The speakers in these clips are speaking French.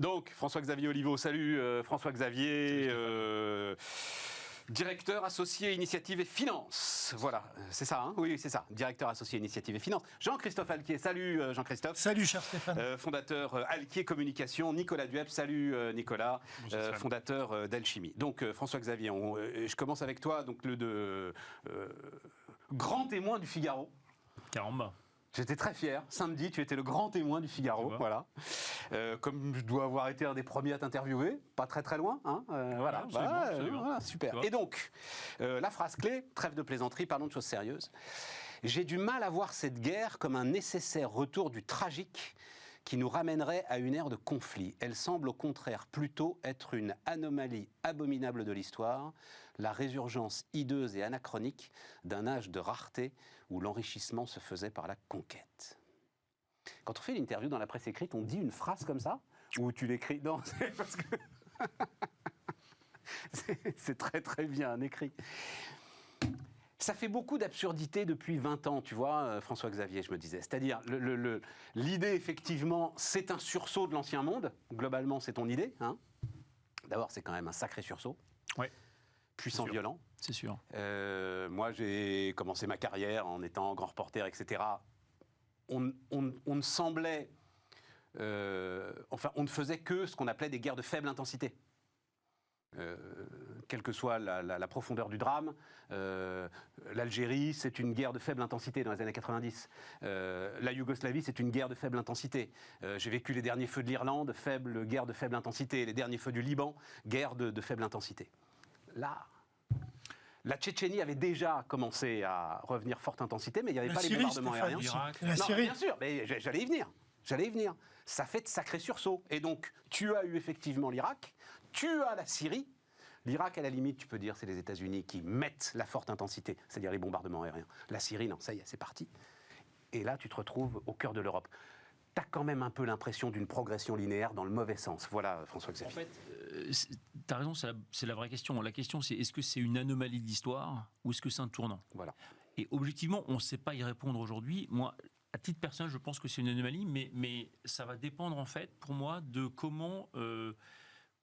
Donc, François-Xavier Oliveau, salut François-Xavier, directeur associé Initiative et Finance. Voilà, c'est ça, hein? Oui, c'est ça, directeur associé Initiative et Finance. Jean-Christophe Alquier, salut Jean-Christophe. Salut cher Stéphane. Fondateur Alquier Communication. Nicolas Dueb, salut Nicolas, fondateur d'Alchimie. Donc François-Xavier, je commence avec toi, donc grand témoin du Figaro. Caramba. J'étais très fier. Samedi, tu étais le grand témoin du Figaro. Voilà. Comme je dois avoir été un des premiers à t'interviewer, pas très très loin. Hein, voilà. Absolument. Voilà, super. Et donc, la phrase clé, trêve de plaisanterie, parlons de choses sérieuses. J'ai du mal à voir cette guerre comme un nécessaire retour du tragique qui nous ramènerait à une ère de conflit. Elle semble au contraire plutôt être une anomalie abominable de l'histoire, la résurgence hideuse et anachronique d'un âge de rareté où l'enrichissement se faisait par la conquête. Quand on fait l'interview dans la presse écrite, on dit une phrase comme ça, ou tu l'écris? Non, c'est parce que... c'est très très bien écrit. Ça fait beaucoup d'absurdités depuis 20 ans, tu vois, François-Xavier, je me disais. C'est-à-dire, l'idée, effectivement, c'est un sursaut de l'ancien monde. Globalement, c'est ton idée. Hein. D'abord, c'est quand même un sacré sursaut. Ouais. Puissant, violent. C'est sûr. Moi, j'ai commencé ma carrière en étant grand reporter, etc. On ne semblait... on ne faisait que ce qu'on appelait des guerres de faible intensité. Quelle que soit la profondeur du drame, l'Algérie, c'est une guerre de faible intensité dans les années 90. La Yougoslavie, c'est une guerre de faible intensité. J'ai vécu les derniers feux de l'Irlande, guerre de faible intensité. Les derniers feux du Liban, guerre de faible intensité. Là, la Tchétchénie avait déjà commencé à revenir forte intensité, mais il n'y avait pas les bombardements aériens. La Syrie. Bien sûr, mais j'allais y venir. Ça fait de sacrés sursauts. Et donc, tu as eu effectivement l'Irak, tu as la Syrie. L'Irak, à la limite, tu peux dire, c'est les États-Unis qui mettent la forte intensité, c'est-à-dire les bombardements aériens. La Syrie, non, ça y est, c'est parti. Et là, tu te retrouves au cœur de l'Europe. Tu as quand même un peu l'impression d'une progression linéaire dans le mauvais sens. Voilà, François-Xavier. En fait, tu as raison, c'est la vraie question. La question, c'est est-ce que c'est une anomalie de l'histoire ou est-ce que c'est un tournant? Voilà. Et objectivement, on ne sait pas y répondre aujourd'hui. Moi, à titre personnel, je pense que c'est une anomalie, mais ça va dépendre, en fait, pour moi, de comment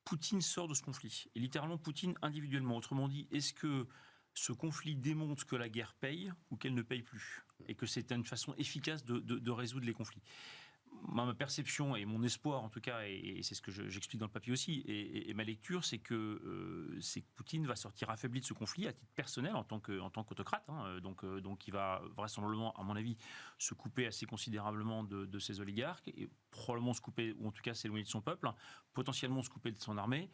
Poutine sort de ce conflit. Et littéralement, Poutine individuellement. Autrement dit, est-ce que ce conflit démontre que la guerre paye ou qu'elle ne paye plus? Et que c'est une façon efficace de résoudre les conflits? Ma perception et mon espoir, en tout cas, et c'est ce que j'explique dans le papier aussi, et ma lecture, c'est que Poutine va sortir affaibli de ce conflit à titre personnel en tant qu'autocrate. Hein, donc il va vraisemblablement, à mon avis, se couper assez considérablement de ses oligarques, et probablement se couper, ou en tout cas s'éloigner de son peuple, potentiellement se couper de son armée,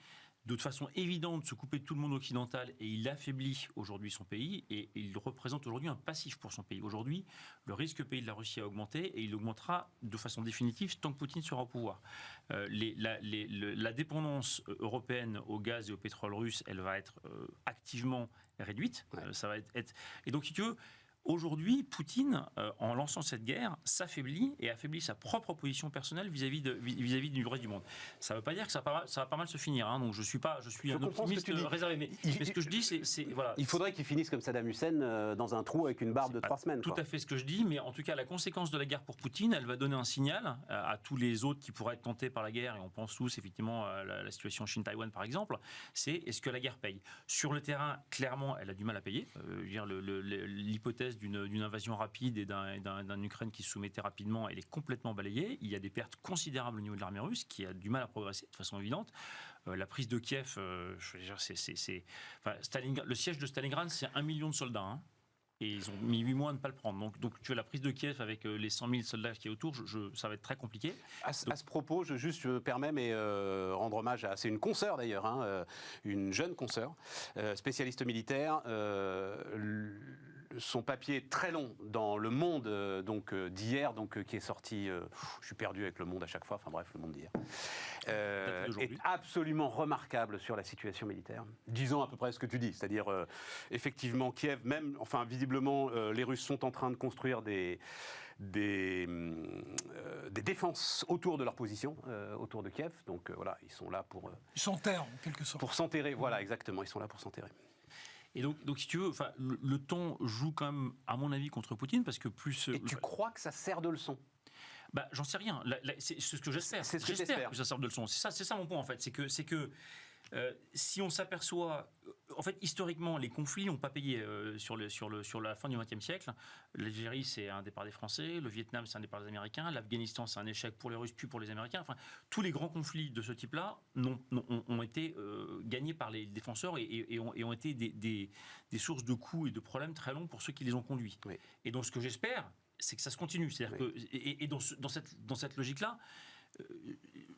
de façon évidente se couper de tout le monde occidental, et il affaiblit aujourd'hui son pays, et il représente aujourd'hui un passif pour son pays. Aujourd'hui, le risque pays de la Russie a augmenté, et il augmentera de façon définitive tant que Poutine sera au pouvoir. La dépendance européenne au gaz et au pétrole russe, elle va être activement réduite. Ouais. Ça va être... Et donc, si tu veux... Aujourd'hui, Poutine, en lançant cette guerre, s'affaiblit et affaiblit sa propre position personnelle vis-à-vis du reste du monde. Ça ne veut pas dire que ça va pas mal se finir. Hein, donc je suis un optimiste réservé. Mais ce que je dis, c'est voilà. Il faudrait qu'il finisse comme Saddam Hussein dans un trou avec une barbe de 3 semaines. Tout à fait ce que je dis, mais en tout cas, la conséquence de la guerre pour Poutine, elle va donner un signal à tous les autres qui pourraient être tentés par la guerre, et on pense tous effectivement à la situation Chine-Taïwan par exemple, c'est est-ce que la guerre paye? Sur le terrain, clairement, elle a du mal à payer. Je veux dire, l'hypothèse d'une invasion rapide et d'un Ukraine qui se soumettait rapidement, elle est complètement balayée. Il y a des pertes considérables au niveau de l'armée russe qui a du mal à progresser de façon évidente. La prise de Kiev, je veux dire, le siège de Stalingrad, c'est 1 million de soldats. Hein. Et ils ont mis 8 mois à ne pas le prendre. Donc tu vois, la prise de Kiev avec les 100 000 soldats qui est autour, ça va être très compliqué. À ce propos, je me permets, mais rendre hommage à... C'est une consoeur d'ailleurs, hein, une jeune consoeur, spécialiste militaire. Son papier très long dans Le Monde d'hier, qui est sorti... je suis perdu avec Le Monde à chaque fois, enfin bref, Le Monde d'hier. Est absolument remarquable sur la situation militaire. Disons à peu près ce que tu dis, c'est-à-dire effectivement Kiev, même, enfin visiblement les Russes sont en train de construire des défenses autour de leur position, autour de Kiev. Donc voilà, ils sont là pour... ils s'enterrent en quelque sorte. Pour s'enterrer, voilà, exactement, ils sont là pour s'enterrer. Et donc si tu veux, le temps joue quand même, à mon avis, contre Poutine, parce que plus... Et tu crois que ça sert de leçon? J'en sais rien. C'est ce que j'espère. C'est ce que j'espère que ça serve de leçon. C'est ça mon point en fait. C'est que si on s'aperçoit, en fait, historiquement, les conflits n'ont pas payé sur la fin du XXe siècle. L'Algérie, c'est un départ des Français. Le Vietnam, c'est un départ des Américains. L'Afghanistan, c'est un échec pour les Russes, puis pour les Américains. Enfin, tous les grands conflits de ce type-là ont été gagnés par les défenseurs et ont été des sources de coûts et de problèmes très longs pour ceux qui les ont conduits. Oui. Et donc, ce que j'espère, c'est que ça se continue. C'est-à-dire que, dans cette logique-là,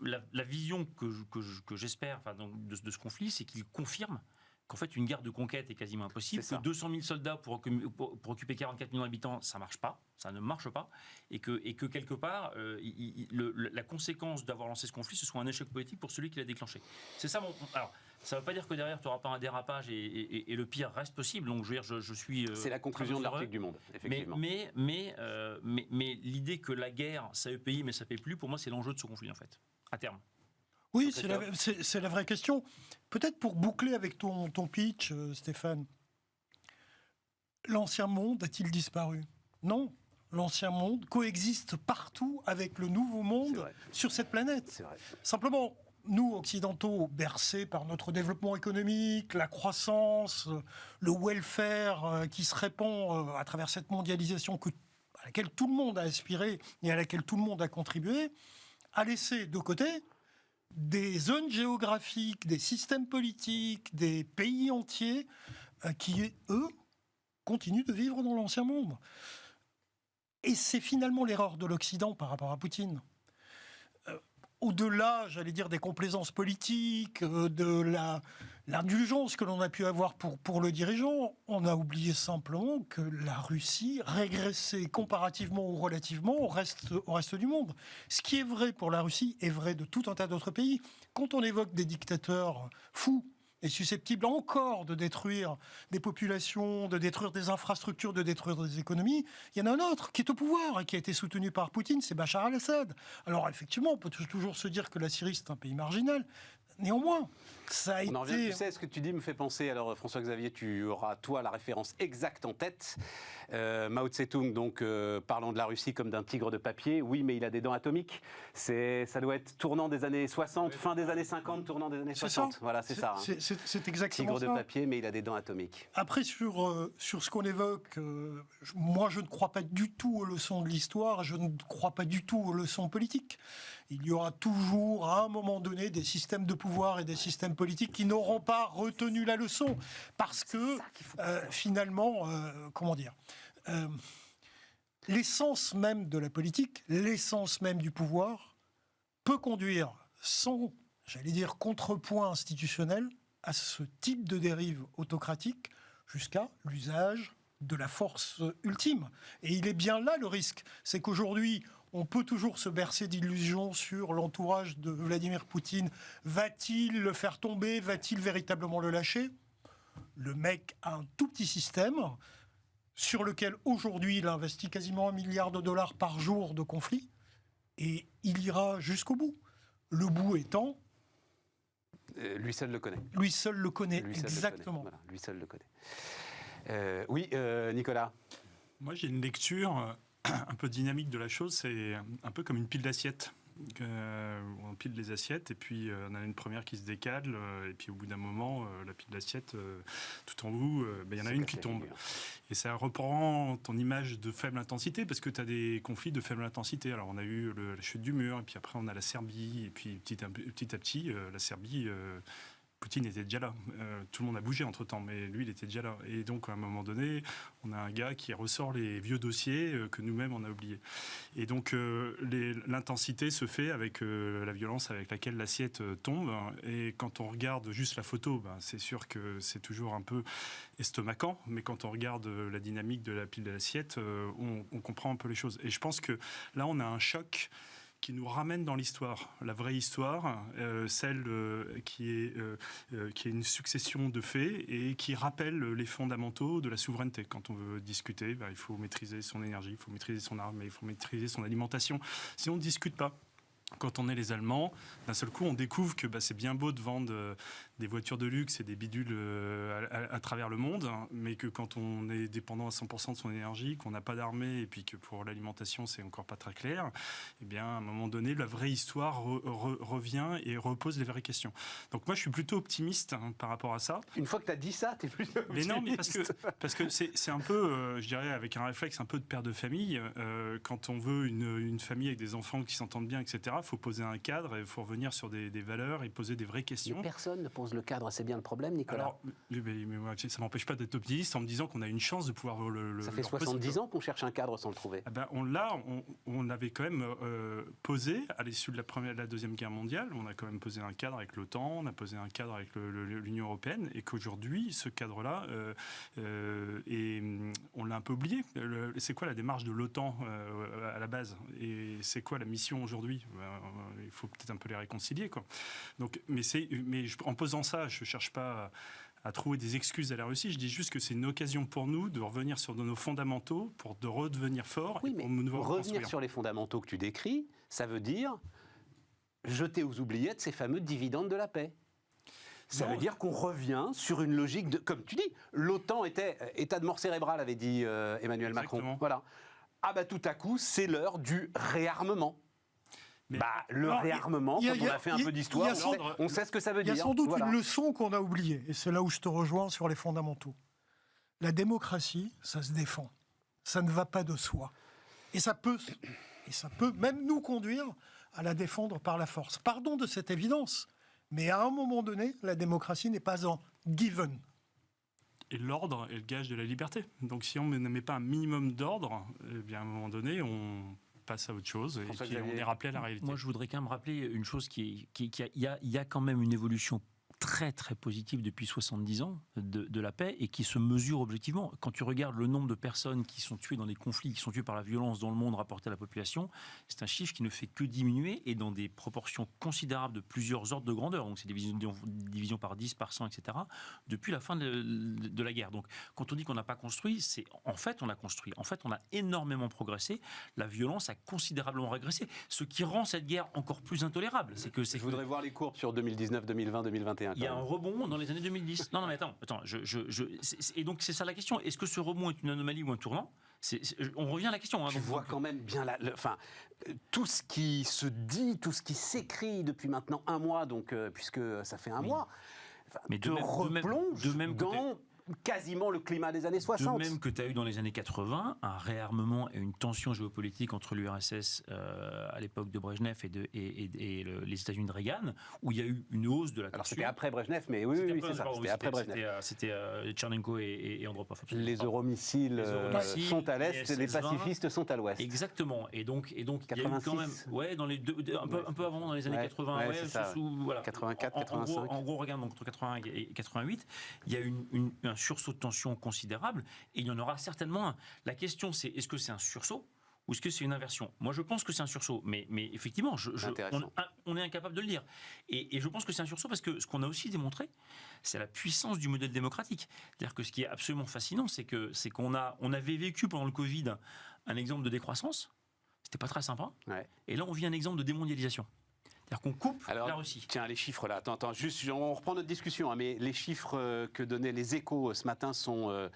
la vision que j'espère de ce conflit, c'est qu'il confirme qu'en fait, une guerre de conquête est quasiment impossible, que 200 000 soldats pour occuper 44 millions d'habitants, ça ne marche pas, et que quelque part, la conséquence d'avoir lancé ce conflit, ce soit un échec politique pour celui qui l'a déclenché. C'est ça Alors, ça ne veut pas dire que derrière, tu n'auras pas un dérapage et le pire reste possible. Donc, je veux dire, je suis. C'est la conclusion de l'article du Monde, effectivement. Mais l'idée que la guerre, ça paye, mais ça ne paye plus, pour moi, c'est l'enjeu de ce conflit, en fait, à terme. Oui, c'est la vraie question. Peut-être pour boucler avec ton pitch, Stéphane, l'ancien monde a-t-il disparu? Non. L'ancien monde coexiste partout avec le nouveau monde sur cette planète. C'est vrai. Simplement, nous, occidentaux, bercés par notre développement économique, la croissance, le welfare qui se répand à travers cette mondialisation à laquelle tout le monde a aspiré et à laquelle tout le monde a contribué, a laissé de côté des zones géographiques, des systèmes politiques, des pays entiers qui, eux, continuent de vivre dans l'ancien monde. Et c'est finalement l'erreur de l'Occident par rapport à Poutine. Au-delà, j'allais dire, des complaisances politiques, de l'indulgence que l'on a pu avoir pour le dirigeant, on a oublié simplement que la Russie régressait comparativement ou relativement au reste du monde. Ce qui est vrai pour la Russie est vrai de tout un tas d'autres pays. Quand on évoque des dictateurs fous et susceptibles encore de détruire des populations, de détruire des infrastructures, de détruire des économies, il y en a un autre qui est au pouvoir et qui a été soutenu par Poutine, c'est Bachar al-Assad. Alors effectivement, on peut toujours se dire que la Syrie, c'est un pays marginal. Néanmoins, ça a été... Tu sais, ce que tu dis me fait penser, alors François-Xavier, tu auras toi la référence exacte en tête. Mao Tse-tung, donc parlant de la Russie comme d'un tigre de papier, oui, mais il a des dents atomiques. Ça doit être tournant des années 60, fin des années 50, tournant des années 60. Ça. Voilà, c'est ça. Hein. C'est exactement tigre ça. de papier, mais il a des dents atomiques. Après, sur ce qu'on évoque, moi, je ne crois pas du tout aux leçons de l'histoire, je ne crois pas du tout aux leçons politiques. Il y aura toujours, à un moment donné, des systèmes de pouvoir et des systèmes politiques qui n'auront pas retenu la leçon. Parce que, finalement, comment dire, l'essence même de la politique, l'essence même du pouvoir, peut conduire sans, j'allais dire, contrepoint institutionnel à ce type de dérive autocratique jusqu'à l'usage de la force ultime. Et il est bien là le risque. C'est qu'aujourd'hui, on peut toujours se bercer d'illusions sur l'entourage de Vladimir Poutine. Va-t-il le faire tomber? Va-t-il véritablement le lâcher? Le mec a un tout petit système sur lequel aujourd'hui il investit quasiment $1 milliard par jour de conflit. Et il ira jusqu'au bout. Le bout étant... lui seul le connaît. Lui seul le connaît, exactement. Voilà, lui seul le connaît. Oui, Nicolas. Moi, j'ai une lecture un peu dynamique de la chose. C'est un peu comme une pile d'assiettes. On pile les assiettes et puis on a une première qui se décale et puis au bout d'un moment, la pile d'assiettes tout en haut, il y en a une qui tombe. Et ça reprend ton image de faible intensité parce que tu as des conflits de faible intensité. Alors on a eu la chute du mur et puis après on a la Serbie et puis petit à petit, la Serbie... Poutine était déjà là. Tout le monde a bougé entre-temps, mais lui, il était déjà là. Et donc, à un moment donné, on a un gars qui ressort les vieux dossiers que nous-mêmes, on a oubliés. Et donc, l'intensité se fait avec la violence avec laquelle l'assiette tombe. Et quand on regarde juste la photo, c'est sûr que c'est toujours un peu estomacant. Mais quand on regarde la dynamique de la pile de l'assiette, on comprend un peu les choses. Et je pense que là, on a un choc qui nous ramène dans l'histoire, la vraie histoire, celle qui est une succession de faits et qui rappelle les fondamentaux de la souveraineté. Quand on veut discuter, il faut maîtriser son énergie, il faut maîtriser son armée, il faut maîtriser son alimentation. Si on ne discute pas, quand on est les Allemands, d'un seul coup, on découvre que c'est bien beau de vendre des voitures de luxe et des bidules à travers le monde, hein, mais que quand on est dépendant à 100% de son énergie, qu'on n'a pas d'armée et puis que pour l'alimentation c'est encore pas très clair, eh bien à un moment donné la vraie histoire revient et repose les vraies questions. Donc moi je suis plutôt optimiste par rapport à ça. Une fois que tu as dit ça, tu es plutôt optimiste. Mais non, mais parce que c'est un peu, je dirais, avec un réflexe un peu de père de famille, quand on veut une famille avec des enfants qui s'entendent bien, etc., il faut poser un cadre, il faut revenir sur des valeurs et poser des vraies questions. Mais personne ne pose le cadre, c'est bien le problème, Nicolas. Alors, mais moi, ça ne m'empêche pas d'être optimiste en me disant qu'on a une chance de pouvoir ça fait 70 ans qu'on cherche un cadre sans le trouver. Eh ben, on avait quand même posé, à l'issue de la Deuxième Guerre mondiale, on a quand même posé un cadre avec l'OTAN, on a posé un cadre avec l'Union européenne, et qu'aujourd'hui, ce cadre-là, on l'a un peu oublié. C'est quoi la démarche de l'OTAN à la base? Et c'est quoi la mission aujourd'hui? Il faut peut-être un peu les réconcilier, quoi. Donc, en posant ça, je ne cherche pas à trouver des excuses à la Russie. Je dis juste que c'est une occasion pour nous de revenir sur nos fondamentaux, de redevenir forts. Oui, mais revenir sur les fondamentaux que tu décris, ça veut dire jeter aux oubliettes ces fameux dividendes de la paix. Ça veut dire qu'on revient sur une logique de, comme tu dis, l'OTAN était état de mort cérébrale, avait dit Emmanuel Macron. Voilà. Ah bah tout à coup, c'est l'heure du réarmement. Réarmement, quand on a fait un peu d'histoire, on sait ce que ça veut dire. Il y a sans doute une leçon qu'on a oubliée, et c'est là où je te rejoins sur les fondamentaux. La démocratie, ça se défend. Ça ne va pas de soi. Et ça peut même nous conduire à la défendre par la force. Pardon de cette évidence, mais à un moment donné, la démocratie n'est pas en given. Et l'ordre est le gage de la liberté. Donc si on ne met pas un minimum d'ordre, eh bien à un moment donné, on passe à autre chose et puis on est rappelé à la réalité. Moi, je voudrais quand même rappeler une chose il y a quand même une évolution très très positive depuis 70 ans de la paix et qui se mesure objectivement. Quand tu regardes le nombre de personnes qui sont tuées dans des conflits, qui sont tuées par la violence dans le monde rapporté à la population, c'est un chiffre qui ne fait que diminuer et dans des proportions considérables de plusieurs ordres de grandeur. Donc c'est division par 10, par 100, etc. depuis la fin de la guerre. Donc quand on dit qu'on n'a pas construit, c'est en fait on a construit. En fait on a énormément progressé. La violence a considérablement régressé. Ce qui rend cette guerre encore plus intolérable, Je voudrais voir les courbes sur 2019, 2020, 2021. Il y a un rebond dans les années 2010. Non, mais attends. Et donc, c'est ça la question. Est-ce que ce rebond est une anomalie ou un tournant ? On revient à la question. Tu vois quand même bien tout ce qui se dit, tout ce qui s'écrit depuis maintenant un mois, donc, puisque ça fait un mois, mais replonge dans quasiment le climat des années 60. De même que tu as eu dans les années 80 un réarmement et une tension géopolitique entre l'URSS à l'époque de Brejnev et les États-Unis de Reagan, où il y a eu une hausse de la tension. Alors c'était après Brejnev, mais oui, c'est ça. C'était après Brejnev. C'était Tchernenko et Andropov. Les euromissiles sont à l'est, les pacifistes sont à l'ouest. Exactement. Et donc 86. il y a eu quand même, dans les un peu avant, dans les années 80, voilà. 84, 85. En gros, regarde, donc entre 80 et 88, il y a eu un sursaut de tension considérable, et il y en aura certainement un. La question, c'est est-ce que c'est un sursaut ou est-ce que c'est une inversion? Moi, je pense que c'est un sursaut, mais effectivement, on est incapable de le dire. Et je pense que c'est un sursaut parce que ce qu'on a aussi démontré, c'est la puissance du modèle démocratique. C'est-à-dire que ce qui est absolument fascinant, c'est qu'on avait vécu pendant le Covid un exemple de décroissance, c'était pas très sympa, et là, on vit un exemple de démondialisation. C'est-à-dire qu'on coupe la Russie. Tiens, les chiffres là, attends, juste, on reprend notre discussion, mais les chiffres que donnaient les Échos ce matin sont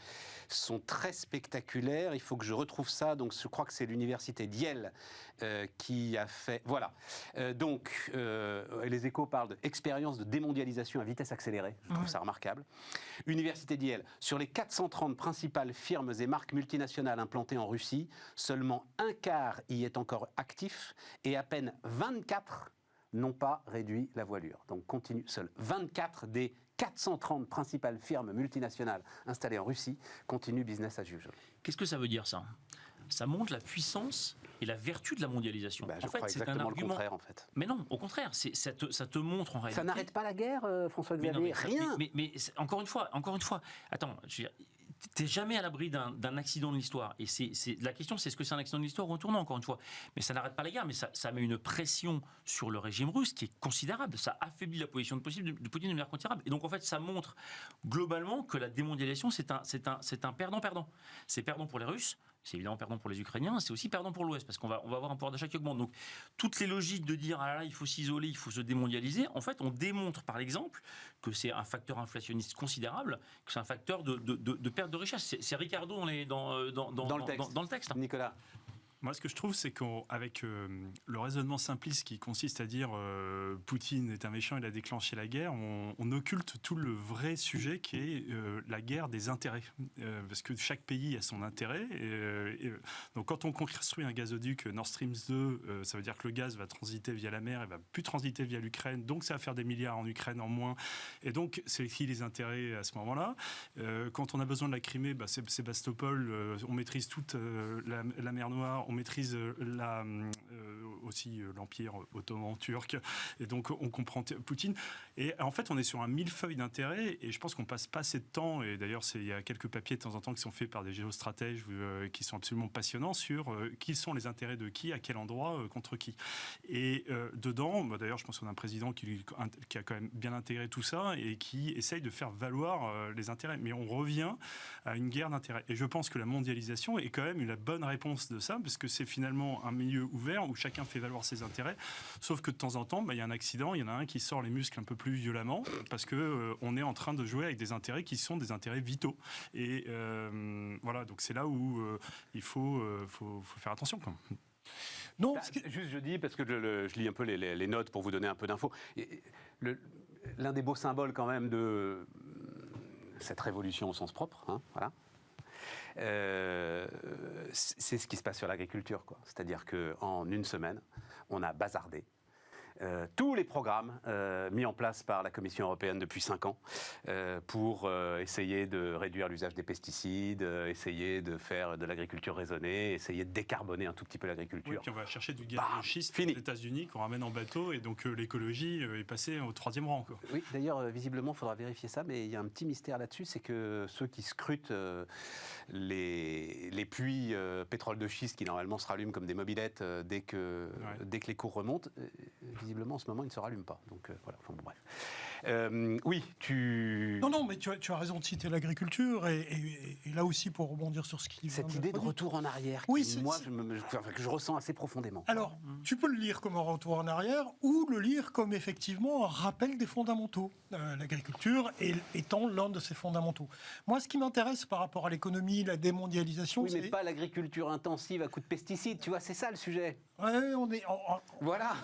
très spectaculaires. Il faut que je retrouve ça. Donc, je crois que c'est l'université d'Yale qui a fait. Voilà. Les Échos parlent d'expérience de démondialisation à vitesse accélérée. Je trouve ça remarquable. Université d'Yale. Sur les 430 principales firmes et marques multinationales implantées en Russie, seulement un quart y est encore actif et à peine 24 n'ont pas réduit la voilure. Donc continue, seuls 24 des 430 principales firmes multinationales installées en Russie continuent business as usual. Qu'est-ce que ça veut dire, ça ? Ça montre la puissance et la vertu de la mondialisation. Je crois exactement le contraire, en fait. Mais non, au contraire, ça te montre en réalité... Ça n'arrête pas la guerre, François-Xavier, rien. Mais encore une fois, attends, t'es jamais à l'abri d'un accident de l'histoire. Et la question, c'est est-ce que c'est un accident de l'histoire ou un tournant, encore une fois. Mais ça n'arrête pas la guerre, mais ça met une pression sur le régime russe qui est considérable. Ça affaiblit la position de Poutine de manière considérable. Et donc, en fait, ça montre globalement que la démondialisation, c'est un perdant-perdant. C'est perdant pour les Russes, c'est évidemment perdant pour les Ukrainiens, c'est aussi perdant pour l'Ouest, parce qu'on va avoir un pouvoir d'achat qui augmente. Donc, toutes les logiques de dire, ah là, il faut s'isoler, il faut se démondialiser, en fait, on démontre par l'exemple que c'est un facteur inflationniste considérable, que c'est un facteur de perte de richesse. C'est Ricardo dans le texte. Nicolas. Moi, ce que je trouve, c'est qu'avec le raisonnement simpliste qui consiste à dire Poutine est un méchant, il a déclenché la guerre, on occulte tout le vrai sujet qui est la guerre des intérêts. Parce que chaque pays a son intérêt. Donc, quand on construit un gazoduc Nord Stream 2, ça veut dire que le gaz va transiter via la mer, il va plus transiter via l'Ukraine. Donc, ça va faire des milliards en Ukraine en moins. Et donc, c'est qui les intérêts à ce moment-là? Quand on a besoin de la Crimée, c'est Sébastopol, on maîtrise toute la mer Noire, on maîtrise aussi l'Empire ottoman turc, et donc on comprend Poutine. Et en fait, on est sur un millefeuille d'intérêts, et je pense qu'on passe pas assez de temps, et d'ailleurs, il y a quelques papiers de temps en temps qui sont faits par des géostratèges qui sont absolument passionnants sur qui sont les intérêts de qui, à quel endroit, contre qui. Et dedans, d'ailleurs, je pense qu'on a un président qui a quand même bien intégré tout ça, et qui essaye de faire valoir les intérêts. Mais on revient à une guerre d'intérêts. Et je pense que la mondialisation est quand même la bonne réponse de ça, parce que c'est finalement un milieu ouvert où chacun fait valoir ses intérêts, sauf que de temps en temps, il y a un accident, il y en a un qui sort les muscles un peu plus violemment, parce que on est en train de jouer avec des intérêts qui sont des intérêts vitaux. Et voilà, donc c'est là où il faut faire attention, quoi. Non, Juste, je dis, parce que je lis un peu les notes pour vous donner un peu d'infos. L'un des beaux symboles quand même de cette révolution au sens propre, hein, voilà. C'est ce qui se passe sur l'agriculture, quoi. C'est-à-dire qu'en une semaine, on a bazardé tous les programmes mis en place par la Commission européenne depuis 5 ans pour essayer de réduire l'usage des pesticides, essayer de faire de l'agriculture raisonnée, essayer de décarboner un tout petit peu l'agriculture. Oui, puis on va chercher du gaz de schiste aux États-Unis qu'on ramène en bateau, et donc l'écologie est passée au 3e rang, quoi. Oui, d'ailleurs, visiblement, il faudra vérifier ça, mais il y a un petit mystère là-dessus, c'est que ceux qui scrutent les puits pétrole de schiste qui normalement se rallument comme des mobylettes dès que les cours remontent, visiblement en ce moment ils ne se rallument pas. Donc voilà, enfin bon, bref. Oui, Non, mais tu as raison de citer l'agriculture, et là aussi pour rebondir sur ce qu'il vient cette idée de retour en arrière, oui, que je ressens assez profondément. Alors, tu peux le lire comme un retour en arrière, ou le lire comme effectivement un rappel des fondamentaux. L'agriculture étant l'un de ces fondamentaux. Moi, ce qui m'intéresse par rapport à l'économie, la démondialisation, oui, mais pas l'agriculture intensive à coups de pesticides, tu vois, c'est ça le sujet. Oui, voilà.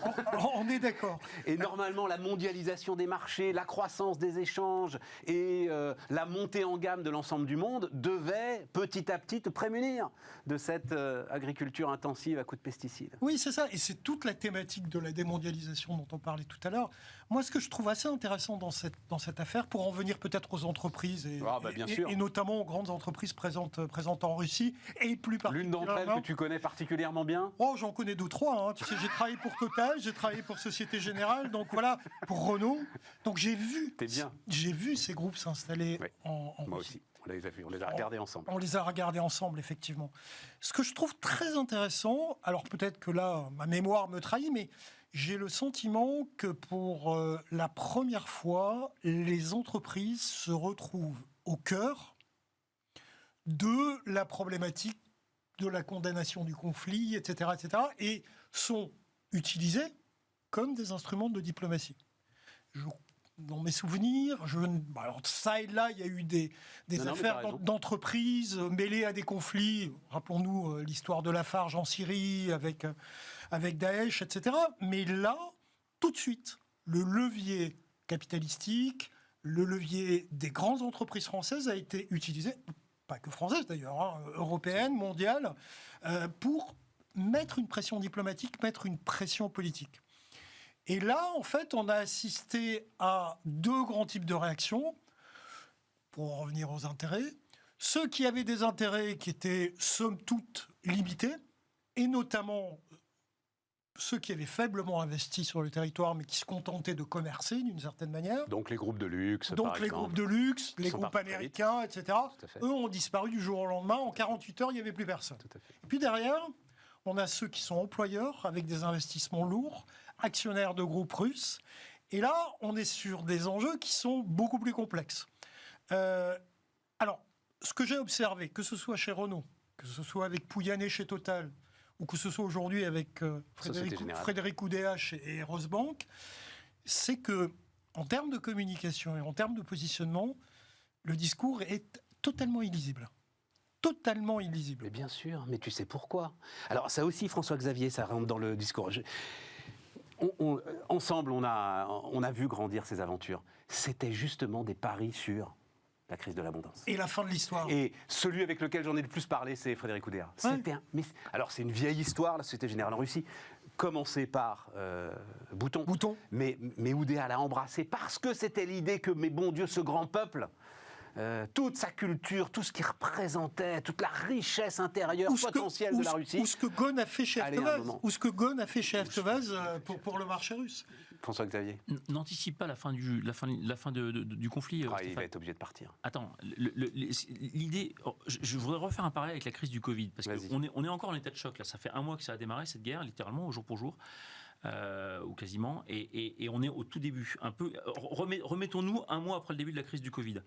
On est d'accord. Et normalement, la mondialisation des marchés, la croissance des échanges et la montée en gamme de l'ensemble du monde devaient petit à petit te prémunir de cette agriculture intensive à coups de pesticides. Oui, c'est ça. Et c'est toute la thématique de la démondialisation dont on parlait tout à l'heure. Moi, ce que je trouve assez intéressant dans cette affaire, pour en venir peut-être aux entreprises, et notamment aux grandes entreprises présentes en Russie, et plus particulièrement... L'une d'entre elles que tu connais particulièrement bien ? Oh, j'en connais 2 ou 3. Hein. Tu sais, j'ai travaillé pour Total, j'ai travaillé pour Société Générale, donc voilà, pour Renault. Donc j'ai vu ces groupes s'installer en Moi Russie. aussi. On les a vus, on les a regardés ensemble. On les a regardés ensemble, effectivement. Ce que je trouve très intéressant, alors peut-être que là, ma mémoire me trahit, mais j'ai le sentiment que pour la première fois, les entreprises se retrouvent au cœur de la problématique de la condamnation du conflit, etc., et sont utilisées comme des instruments de diplomatie. Dans mes souvenirs, alors ça et là, il y a eu des affaires d'entreprises mêlées à des conflits. Rappelons-nous l'histoire de Lafarge en Syrie avec Daesh, etc. Mais là, tout de suite, le levier capitalistique, le levier des grandes entreprises françaises a été utilisé, pas que françaises d'ailleurs, hein, européennes, mondiales, pour mettre une pression diplomatique, mettre une pression politique. Et là, en fait, on a assisté à 2 grands types de réactions, pour en revenir aux intérêts. Ceux qui avaient des intérêts qui étaient, somme toute, limités, et notamment ceux qui avaient faiblement investi sur le territoire, mais qui se contentaient de commercer d'une certaine manière. Donc les groupes de luxe, groupes de luxe, les groupes américains, etc. Eux ont disparu du jour au lendemain. En 48 heures, il n'y avait plus personne. Et puis derrière, on a ceux qui sont employeurs, avec des investissements lourds, actionnaires de groupes russes. Et là, on est sur des enjeux qui sont beaucoup plus complexes. Alors, ce que j'ai observé, que ce soit chez Renault, que ce soit avec Pouyanné chez Total, ou que ce soit aujourd'hui avec Frédéric Oudéa et Rosbank, c'est que, en termes de communication et en termes de positionnement, le discours est totalement illisible. Totalement illisible. Mais bien sûr, mais tu sais pourquoi. Alors ça aussi, François-Xavier, ça rentre dans le discours. Ensemble, on a vu grandir ces aventures. C'était justement des paris sur la crise de l'abondance. Et la fin de l'histoire. Et celui avec lequel j'en ai le plus parlé, c'est Frédéric Oudéa. Ouais. Alors c'est une vieille histoire, la Société Générale en Russie, commencé par Bouton. Mais Oudéa l'a embrassé parce que c'était l'idée que, mais bon Dieu, ce grand peuple, toute sa culture, tout ce qu'il représentait, toute la richesse intérieure potentielle de la Russie. Ou ce que Ghosn a fait chez Avtovaz pour le marché russe. François-Xavier. N'anticipe pas la fin du conflit. Il va être obligé de partir. Attends, l'idée. Je voudrais refaire un parallèle avec la crise du Covid, parce qu'on est encore en état de choc là. Ça fait un mois que ça a démarré cette guerre, littéralement, au jour pour jour. Ou quasiment, et on est au tout début. Un peu, remettons-nous un mois après le début de la crise du Covid.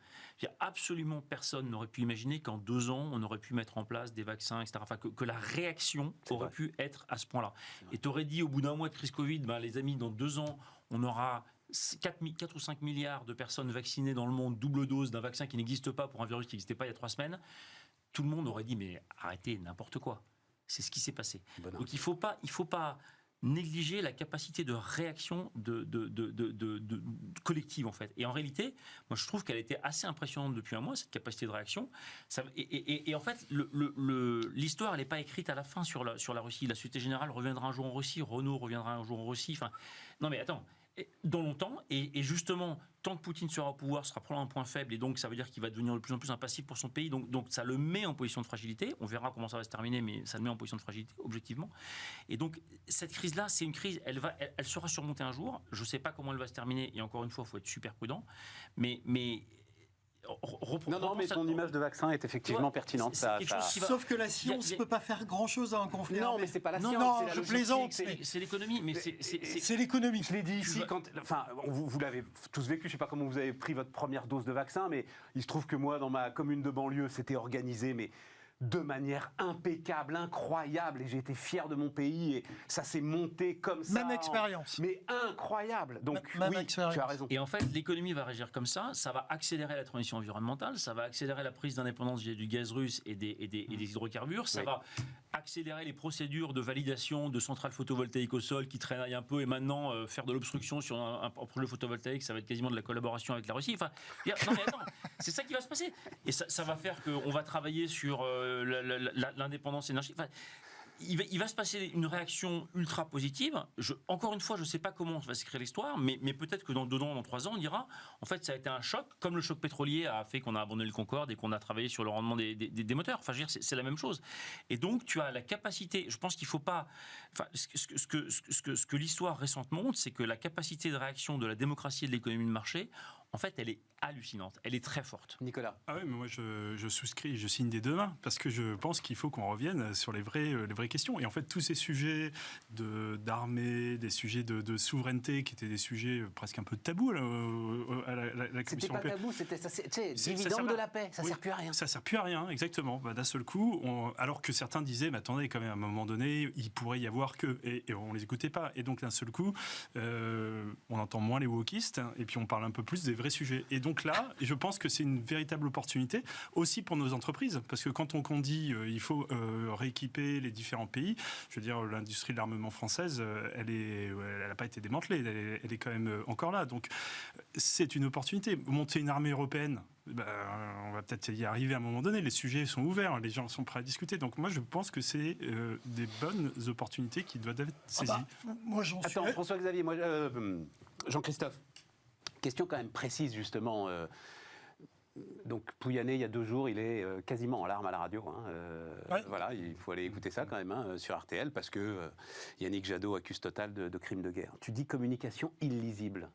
Absolument personne n'aurait pu imaginer qu'en 2 ans, on aurait pu mettre en place des vaccins, etc. Enfin, que la réaction aurait pu être à ce point-là. Et tu aurais dit, au bout d'un mois de crise Covid, les amis, dans 2 ans, on aura 4 ou 5 milliards de personnes vaccinées dans le monde, double dose d'un vaccin qui n'existe pas pour un virus qui n'existait pas il y a 3 semaines. Tout le monde aurait dit, mais arrêtez, n'importe quoi. C'est ce qui s'est passé. Donc il faut pas négliger la capacité de réaction de collective, en fait. Et en réalité, moi, je trouve qu'elle était assez impressionnante depuis un mois, cette capacité de réaction. Et en fait, l'histoire, elle n'est pas écrite à la fin sur la Russie. La Société Générale reviendra un jour en Russie, Renault reviendra un jour en Russie. Enfin, non, mais attends. Dans longtemps, et justement, tant que Poutine sera au pouvoir, ce sera probablement un point faible, et donc ça veut dire qu'il va devenir de plus en plus impassible pour son pays, donc ça le met en position de fragilité. On verra comment ça va se terminer, mais ça le met en position de fragilité, objectivement. Et donc, cette crise-là, c'est une crise, elle sera surmontée un jour. Je ne sais pas comment elle va se terminer, et encore une fois, il faut être super prudent, mais mais ton image de vaccin est effectivement pertinente. Sauf que la science ne peut pas faire grand-chose à un conflit. Non, mais c'est pas la science. Non, je plaisante. C'est l'économie. Mais c'est l'économie. Je l'ai dit ici, vous l'avez tous vécu, je ne sais pas comment vous avez pris votre première dose de vaccin, mais il se trouve que moi, dans ma commune de banlieue, c'était organisé, mais de manière impeccable, incroyable, et j'ai été fier de mon pays, et ça s'est monté comme ça. Même expérience. Mais incroyable. Donc tu as raison. Et en fait, l'économie va réagir comme ça va accélérer la transition environnementale, ça va accélérer la prise d'indépendance du gaz russe et des hydrocarbures, ça va accélérer les procédures de validation de centrales photovoltaïques au sol qui traînaillent un peu, et maintenant faire de l'obstruction sur un projet photovoltaïque, ça va être quasiment de la collaboration avec la Russie. Enfin, non mais attends, c'est ça qui va se passer. Et ça va faire qu'on va travailler sur l'indépendance énergétique. Enfin, il va se passer une réaction ultra positive. Encore une fois, je ne sais pas comment va s'écrire l'histoire, mais peut-être que dans 3 ans, on dira, en fait, ça a été un choc, comme le choc pétrolier a fait qu'on a abandonné le Concorde et qu'on a travaillé sur le rendement des moteurs. Enfin, je veux dire, c'est la même chose. Et donc, tu as la capacité, je pense qu'il ne faut pas... Enfin, ce que l'histoire récente montre, c'est que la capacité de réaction de la démocratie et de l'économie de marché, en fait, elle est hallucinante. Elle est très forte. Nicolas. Ah oui, mais moi, je souscris, je signe des 2 mains, parce que je pense qu'il faut qu'on revienne sur les vraies questions. Et en fait, tous ces sujets d'armée, des sujets de souveraineté, qui étaient des sujets presque un peu tabous à la Commission européenne. C'était pas tabou, c'était dividende de la paix. Ça ne sert plus à rien. Ça ne sert plus à rien, exactement. D'un seul coup, alors que certains disaient, mais attendez, quand même, à un moment donné, il pourrait y avoir que... Et on ne les écoutait pas. Et donc, d'un seul coup, on entend moins les wokistes, et puis on parle un peu plus des vrais sujets. Et donc là, je pense que c'est une véritable opportunité aussi pour nos entreprises, parce que quand on dit il faut rééquiper les différents pays, je veux dire, l'industrie de l'armement française, elle n'a pas été démantelée, elle est quand même encore là. Donc c'est une opportunité. Monter une armée européenne, on va peut-être y arriver à un moment donné. Les sujets sont ouverts, les gens sont prêts à discuter. Donc moi, je pense que c'est des bonnes opportunités qui doivent être saisies. Moi, j'en suis... Attends, François-Xavier, Jean-Christophe. Question quand même précise, justement. Donc, Pouyanné, il y a 2 jours, il est quasiment en larmes à la radio. Voilà, il faut aller écouter ça quand même sur RTL, parce que Yannick Jadot accuse Total de crimes de guerre. Tu dis communication illisible.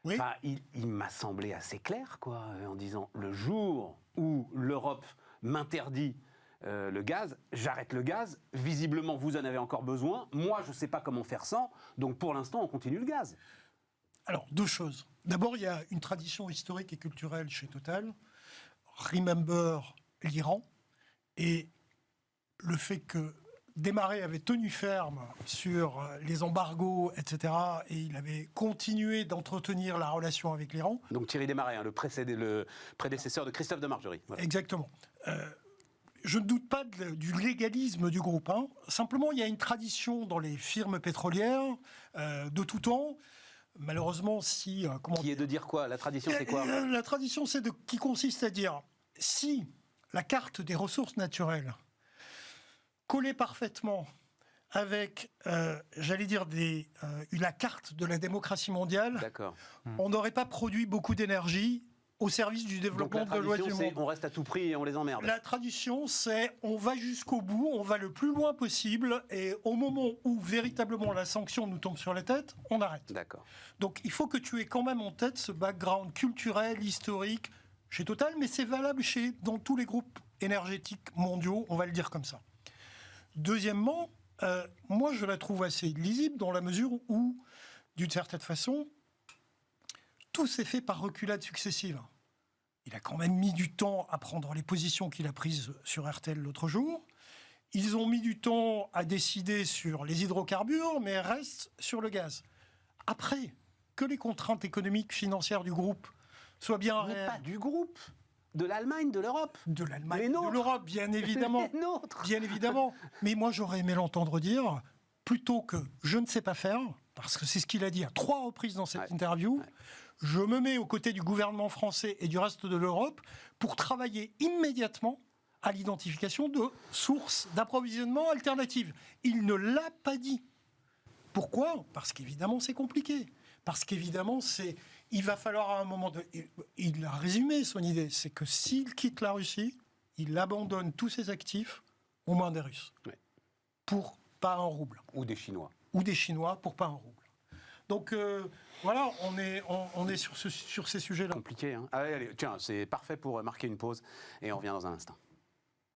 Oui. Enfin, il m'a semblé assez clair, quoi, en disant le jour où l'Europe m'interdit le gaz, j'arrête le gaz. Visiblement, vous en avez encore besoin. Moi, je ne sais pas comment faire sans. Donc, pour l'instant, on continue le gaz. Alors, 2 choses. D'abord, il y a une tradition historique et culturelle chez Total. Remember l'Iran. Et le fait que Desmarais avait tenu ferme sur les embargos, etc., et il avait continué d'entretenir la relation avec l'Iran. Donc Thierry Desmarais, le prédécesseur de Christophe de Margerie. Voilà. Exactement. Je ne doute pas du légalisme du groupe. Simplement, il y a une tradition dans les firmes pétrolières de tout temps. Malheureusement, qui est de dire quoi? La tradition, c'est quoi? La tradition, qui consiste à dire, si la carte des ressources naturelles collait parfaitement avec, la carte de la démocratie mondiale, on n'aurait pas produit beaucoup d'énergie au service du développement de l'Ouest du monde. On reste à tout prix et on les emmerde. La tradition, c'est on va jusqu'au bout, on va le plus loin possible, et au moment où véritablement la sanction nous tombe sur la tête, on arrête. D'accord. Donc il faut que tu aies quand même en tête ce background culturel, historique, chez Total, mais c'est valable dans tous les groupes énergétiques mondiaux, on va le dire comme ça. Deuxièmement, moi je la trouve assez lisible dans la mesure où, d'une certaine façon, tout s'est fait par reculades successives. Il a quand même mis du temps à prendre les positions qu'il a prises sur RTL l'autre jour. Ils ont mis du temps à décider sur les hydrocarbures, mais restent sur le gaz. Après, que les contraintes économiques, financières du groupe soient bien réelles. Pas du groupe, de l'Allemagne, de l'Europe. De l'Allemagne, de l'Europe, bien évidemment. Les nôtres. Bien évidemment. Mais moi, j'aurais aimé l'entendre dire, plutôt que je ne sais pas faire, parce que c'est ce qu'il a dit à 3 reprises dans cette interview, je me mets aux côtés du gouvernement français et du reste de l'Europe pour travailler immédiatement à l'identification de sources d'approvisionnement alternatives. Il ne l'a pas dit. Pourquoi ? Parce qu'évidemment, c'est compliqué. Parce qu'évidemment, il va falloir à un moment... Il a résumé son idée, c'est que s'il quitte la Russie, il abandonne tous ses actifs aux mains des Russes. Pour pas un rouble. Ou des Chinois. Ou des Chinois pour pas un rouble. Donc voilà, on est sur ces sujets-là. Compliqué, hein. Allez, tiens, c'est parfait pour marquer une pause et on revient dans un instant.